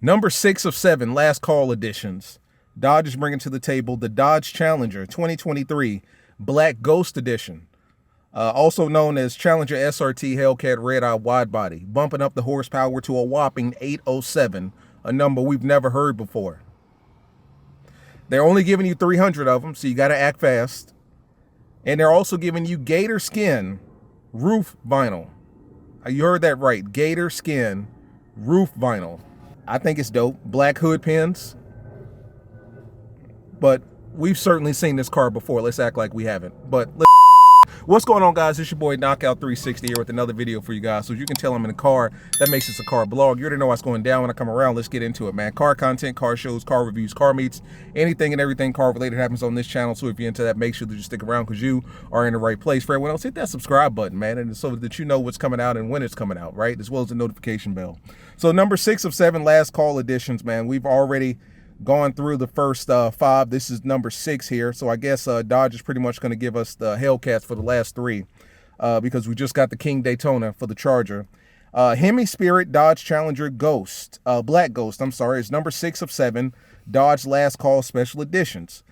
Number 6 of 7 last call editions. Dodge is bringing to the table the Dodge Challenger 2023 Black Ghost Edition, also known as Challenger SRT Hellcat Redeye wide body, bumping up the horsepower to a whopping 807, a number we've never heard before. They're only giving you 300 of them, so you got to act fast. And they're also giving you gator skin roof vinyl. You heard that right, gator skin roof vinyl. I think it's dope. Black hood pins. But we've certainly seen this car before. Let's act like we haven't. But what's going on, guys? It's your boy Knockout 360 here with another video for you guys. So as you can tell, I'm in a car. That makes this a car blog. You already know what's going down when I come around. Let's get into it, man. Car content, car shows, car reviews, car meets, anything and everything car related happens on this channel. So if you're into that, make sure that you stick around because you are in the right place. For everyone else, hit that subscribe button, man, and so that you know what's coming out and when it's coming out, right? As well as the notification bell. So number 6 of 7 last call editions, man. We've already gone through the first 5. This is number 6 here. So I guess Dodge is pretty much going to give us the Hellcats for the last 3 because we just got the King Daytona for the Charger. Hemi Spirit Dodge Challenger Ghost, Black Ghost, I'm sorry, is number 6 of 7 Dodge last call special editions.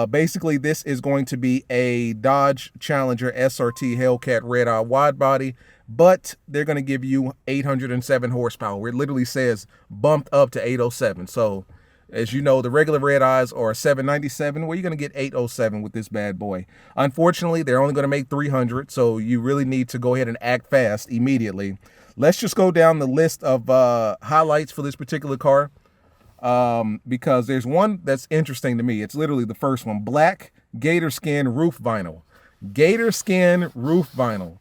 Basically, this is going to be a Dodge Challenger SRT Hellcat Redeye wide body, but they're going to give you 807 horsepower. It literally says bumped up to 807. So as you know, the regular red eyes are 797. Well, you're going to get 807 with this bad boy. Unfortunately, they're only going to make 300, so you really need to go ahead and act fast immediately. Let's just go down the list of highlights for this particular car because there's one that's interesting to me. It's literally the first one. Black gator skin roof vinyl. Gator skin roof vinyl.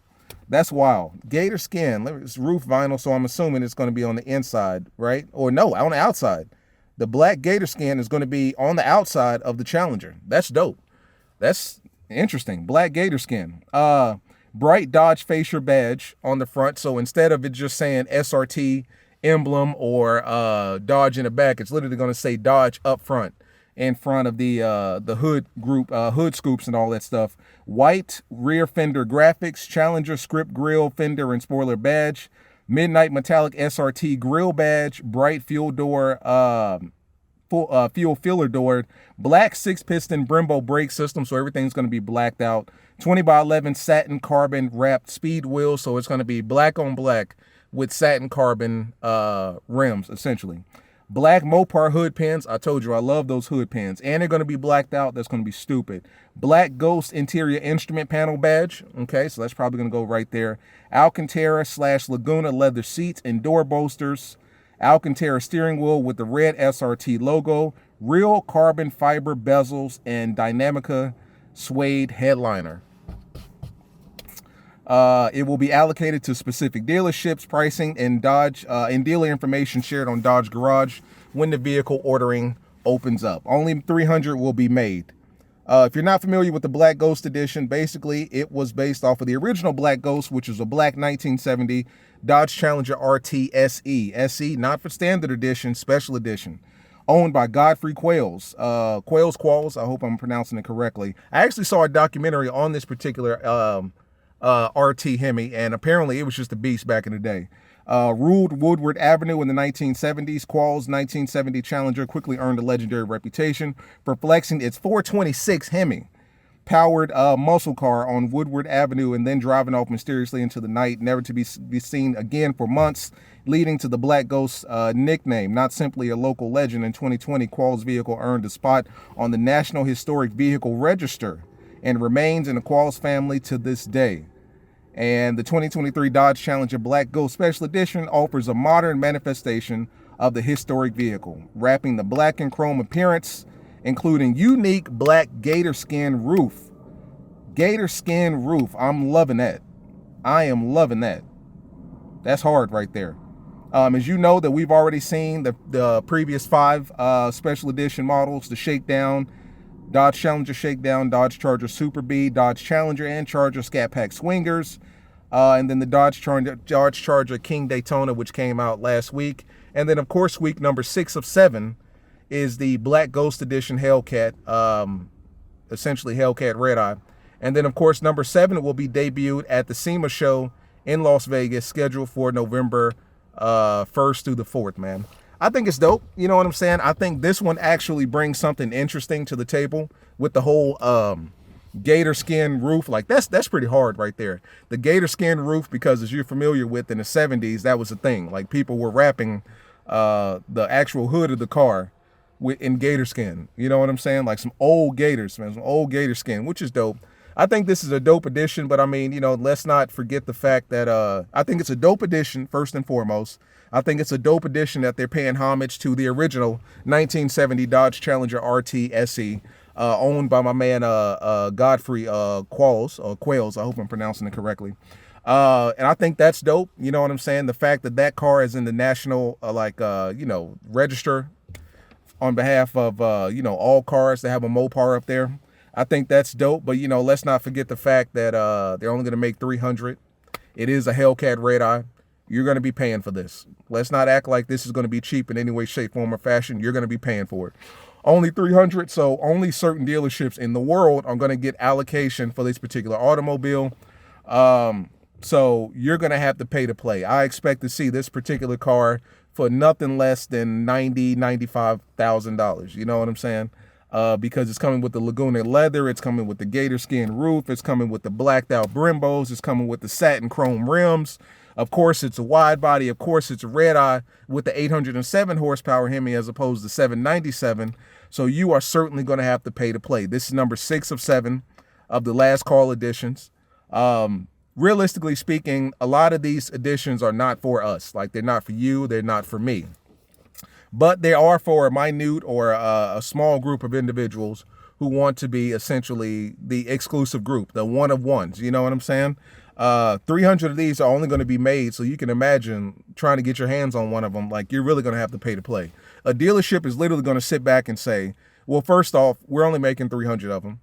That's wild. Gator skin. It's roof vinyl, so I'm assuming it's going to be on the inside, right? Or no, on the outside. The black gator skin is going to be on the outside of the Challenger. That's dope. That's interesting. Black gator skin. Bright Dodge fascia badge on the front. So instead of it just saying SRT emblem or Dodge in the back, it's literally going to say Dodge up front in front of the hood group, hood scoops and all that stuff. White rear fender graphics, Challenger script grille, fender and spoiler badge. Midnight metallic SRT grill badge, bright fuel door, fuel filler door, black 6-piston Brembo brake system, so everything's going to be blacked out. 20x11 satin carbon wrapped speed wheels, so it's going to be black on black with satin carbon rims, essentially. Black Mopar hood pins. I told you I love those hood pins, and they're going to be blacked out. That's going to be stupid. Black Ghost interior instrument panel badge. Okay, so that's probably going to go right there. Alcantara / Laguna leather seats and door bolsters. Alcantara steering wheel with the red SRT logo. Real carbon fiber bezels and Dynamica suede headliner. It will be allocated to specific dealerships, pricing, and Dodge and dealer information shared on Dodge Garage when the vehicle ordering opens up. Only 300 will be made. If you're not familiar with the Black Ghost Edition, basically it was based off of the original Black Ghost, which was a black 1970 Dodge Challenger RT SE. SE, not for standard edition, special edition. Owned by Godfrey Qualls. Qualls, I hope I'm pronouncing it correctly. I actually saw a documentary on this particular RT Hemi, and apparently it was just a beast back in the day. Ruled Woodward Avenue in the 1970s. Qualls' 1970 Challenger quickly earned a legendary reputation for flexing its 426 Hemi powered muscle car on Woodward Avenue and then driving off mysteriously into the night, never to be seen again for months, leading to the Black Ghost nickname. Not simply a local legend, in 2020, Qualls' vehicle earned a spot on the National Historic Vehicle Register and remains in the Qualls family to this day. And the 2023 Dodge Challenger Black Ghost Special Edition offers a modern manifestation of the historic vehicle, wrapping the black and chrome appearance, including unique black gator skin roof. Gator skin roof. I'm loving that. I am loving that. That's hard right there. As you know, that we've already seen the previous 5 special edition models, the Shakedown, Dodge Challenger Shakedown, Dodge Charger Super B, Dodge Challenger and Charger Scat Pack Swingers, and then the Dodge Charger King Daytona, which came out last week. And then, of course, week number 6 of 7 is the Black Ghost Edition Hellcat, essentially Hellcat Redeye. And then, of course, number 7 will be debuted at the SEMA show in Las Vegas, scheduled for November 1st through the 4th, man. I think it's dope. You know what I'm saying? I think this one actually brings something interesting to the table with the whole gator skin roof. Like that's pretty hard right there. The gator skin roof, because as you're familiar with, in the 70s, that was a thing. Like people were wrapping the actual hood of the car in gator skin. You know what I'm saying? Like some old gators, man, some old gator skin, which is dope. I think this is a dope addition, but I mean, you know, let's not forget the fact that I think it's a dope addition, first and foremost. I think it's a dope addition that they're paying homage to the original 1970 Dodge Challenger RT SE, owned by my man Godfrey Quails. I hope I'm pronouncing it correctly. And I think that's dope. You know what I'm saying? The fact that that car is in the national, you know, register on behalf of, you know, all cars that have a Mopar up there. I think that's dope, but, you know, let's not forget the fact that they're only going to make 300. It is a Hellcat Redeye. You're going to be paying for this. Let's not act like this is going to be cheap in any way, shape, form, or fashion. You're going to be paying for it. Only 300, so only certain dealerships in the world are going to get allocation for this particular automobile. So you're going to have to pay to play. I expect to see this particular car for nothing less than $95,000. You know what I'm saying? Because it's coming with the Laguna leather, it's coming with the gator skin roof, it's coming with the blacked out Brembos, it's coming with the satin chrome rims. Of course, it's a wide body. Of course, it's a Redeye with the 807 horsepower Hemi as opposed to 797. So you are certainly going to have to pay to play. This is number 6 of 7 of the last call editions. Realistically speaking, a lot of these editions are not for us. Like, they're not for you, they're not for me. But they are for a minute or a small group of individuals who want to be essentially the exclusive group, the one of ones. You know what I'm saying? 300 of these are only going to be made, so you can imagine trying to get your hands on one of them. Like, you're really going to have to pay to play. A dealership is literally going to sit back and say, well, first off, we're only making 300 of them,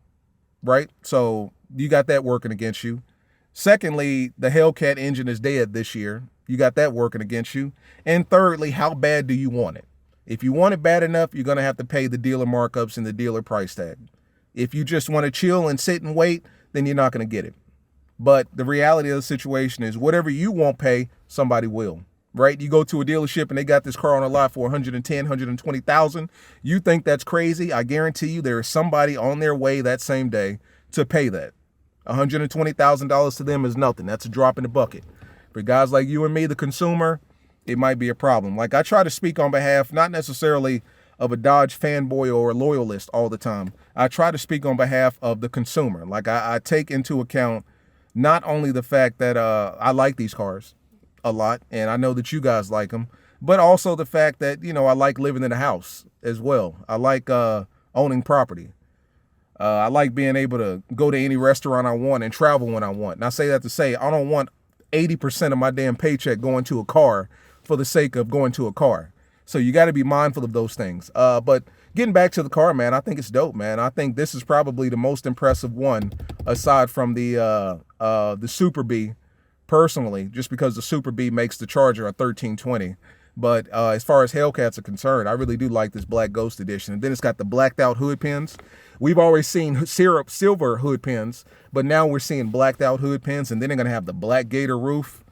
right? So you got that working against you. Secondly, the Hellcat engine is dead this year. You got that working against you. And thirdly, how bad do you want it? If you want it bad enough, you're going to have to pay the dealer markups and the dealer price tag. If you just want to chill and sit and wait, then you're not going to get it. But the reality of the situation is whatever you won't pay, somebody will, right? You go to a dealership and they got this car on a lot for 110, 120,000. You think that's crazy. I guarantee you there is somebody on their way that same day to pay that. $120,000 to them is nothing. That's a drop in the bucket. For guys like you and me, the consumer, it might be a problem. Like, I try to speak on behalf, not necessarily of a Dodge fanboy or a loyalist all the time. I try to speak on behalf of the consumer. Like, I take into account not only the fact that I like these cars a lot, and I know that you guys like them, but also the fact that, you know, I like living in a house as well. I like owning property. I like being able to go to any restaurant I want and travel when I want. And I say that to say I don't want 80% of my damn paycheck going to a car for the sake of going to a car. So you got to be mindful of those things. But getting back to the car, man, I think it's dope, man. I think this is probably the most impressive one aside from the Super B, personally, just because the Super B makes the Charger a 1320. But as far as Hellcats are concerned, I really do like this Black Ghost Edition. And then it's got the blacked out hood pins. We've always seen silver hood pins, but now we're seeing blacked out hood pins. And then they're going to have the black gator roof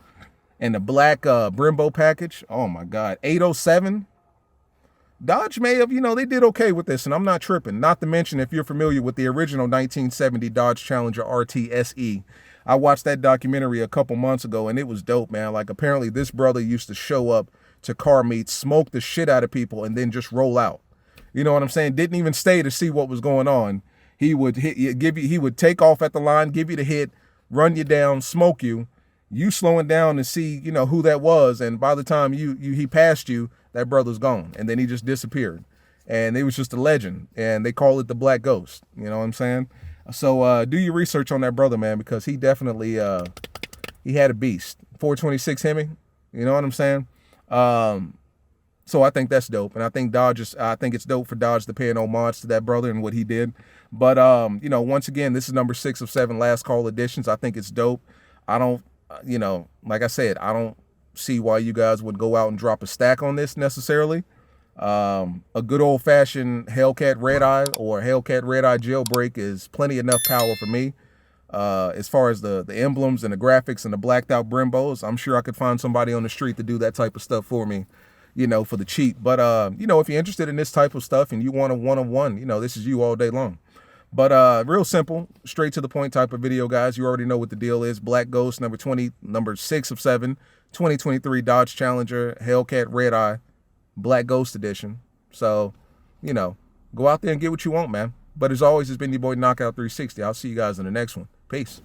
and the black Brembo package. Oh my God. 807. Dodge may have, you know, they did okay with this, and I'm not tripping. Not to mention, if you're familiar with the original 1970 Dodge Challenger RT SE, I watched that documentary a couple months ago, and it was dope, man. Like, apparently this brother used to show up to car meets, smoke the shit out of people, and then just roll out. You know what I'm saying? Didn't even stay to see what was going on. He would he would take off at the line, give you the hit, run you down, smoke you. You slowing down to see, you know, who that was, and by the time he passed you, that brother's gone, and then he just disappeared, and it was just a legend, and they call it the Black Ghost. You know what I'm saying? So do your research on that brother, man, because he definitely he had a beast. 426 Hemi. You know what I'm saying? So I think that's dope, and I think it's dope for Dodge to pay an homage to that brother and what he did. But you know, once again, this is number 6 of 7 last call editions. I think it's dope. I don't, you know, like I said, I don't see why you guys would go out and drop a stack on this necessarily. A good old-fashioned Hellcat Redeye or Hellcat Redeye jailbreak is plenty enough power for me. As far as the emblems and the graphics and the blacked out Brembos, I'm sure I could find somebody on the street to do that type of stuff for me. you know, for the cheap. But, you know, if you're interested in this type of stuff and you want a one-on-one, you know, this is you all day long. But real simple, straight to the point type of video, guys. You already know what the deal is. Black Ghost, number 6 of 7, 2023 Dodge Challenger, Hellcat Redeye, Black Ghost Edition. So, you know, go out there and get what you want, man. But as always, it's been your boy Knockout 360. I'll see you guys in the next one. Peace.